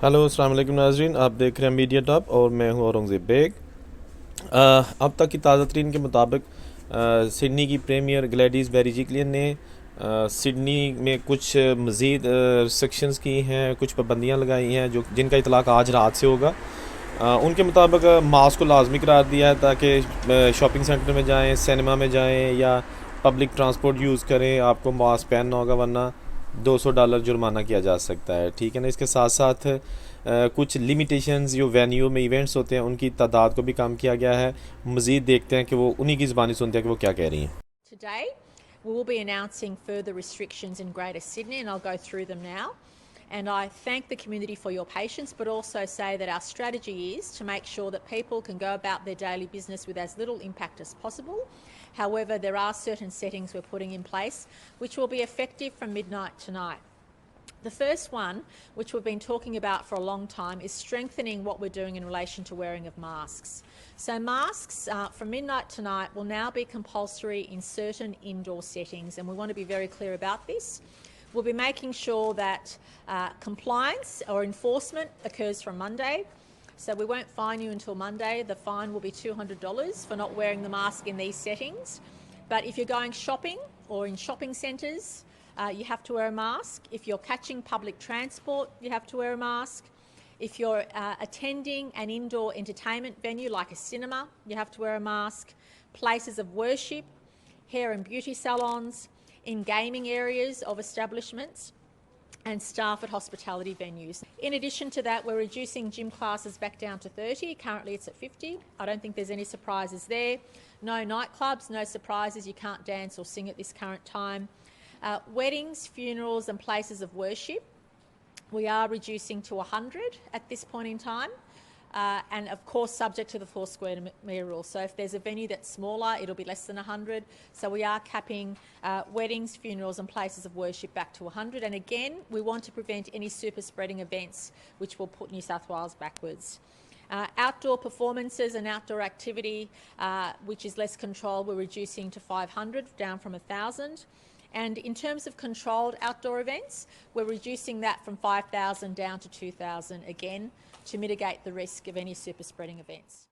Hello अस्सलाम वालेकुम नाजरीन, आप देख रहे हैं मीडिया टॉप और मैं हूं औरंगज़ेब बेग। अब तक की ताज़ा तरीन के मुताबिक सिडनी की प्रीमियर ग्लैडीज़ बेरिजिक्लियन ने सिडनी में कुछ मज़ीद रिस्ट्रिक्शंस की हैं, कुछ पाबंदियां लगाई हैं जो जिनका इतलाक़ आज रात से होगा। उनके मुताबिक मास्क को लाजमी करार दिया है ताकि शॉपिंग सेंटर में जाएं, सिनेमा में जाएं या पब्लिक ट्रांसपोर्ट यूज़ करें, आपको मास्क पहनना होगा वरना $200 जुर्माना किया जा सकता है। ठीक है ना। इसके साथ साथ कुछ लिमिटेशंस जो वेन्यू में इवेंट्स होते हैं उनकी तादाद को भी कम किया गया है। मज़ीद देखते हैं कि वो उन्हीं की ज़बानी सुनते हैं कि वो क्या कह रही हैं। Today, we will be announcing further restrictions in Greater Sydney, and I'll go through them now. And I thank the community for your patience, but also say that our strategy is to make sure that people can go about their daily business with as little impact as possible. However, there are certain settings we're putting in place which will be effective from midnight tonight. The first one, which we've been talking about for a long time, is strengthening what we're doing in relation to wearing of masks. So masks from midnight tonight will now be compulsory in certain indoor settings, and we want to be very clear about this. We'll be making sure that compliance or enforcement occurs from Monday. So we won't fine you until Monday. The fine will be $200 for not wearing the mask in these settings. But if you're going shopping or in shopping centres, you have to wear a mask. If you're catching public transport, you have to wear a mask. If you're attending an indoor entertainment venue like a cinema, you have to wear a mask. Places of worship, hair and beauty salons, in gaming areas of establishments, and staff at hospitality venues. In addition to that, we're reducing gym classes back down to 30. Currently it's at 50. I don't think there's any surprises there. No nightclubs, no surprises. You can't dance or sing at this current time. Weddings, funerals and places of worship, we are reducing to 100 at this point in time. And of course subject to the 4 square metre rule. So if there's a venue that's smaller, it'll be less than 100. So we are capping weddings, funerals and places of worship back to 100. And again, we want to prevent any super spreading events which will put New South Wales backwards. Outdoor performances and outdoor activity, which is less controlled, we're reducing to 500, down from 1,000. And in terms of controlled outdoor events, we're reducing that from 5,000 down to 2,000 again to mitigate the risk of any super spreading events.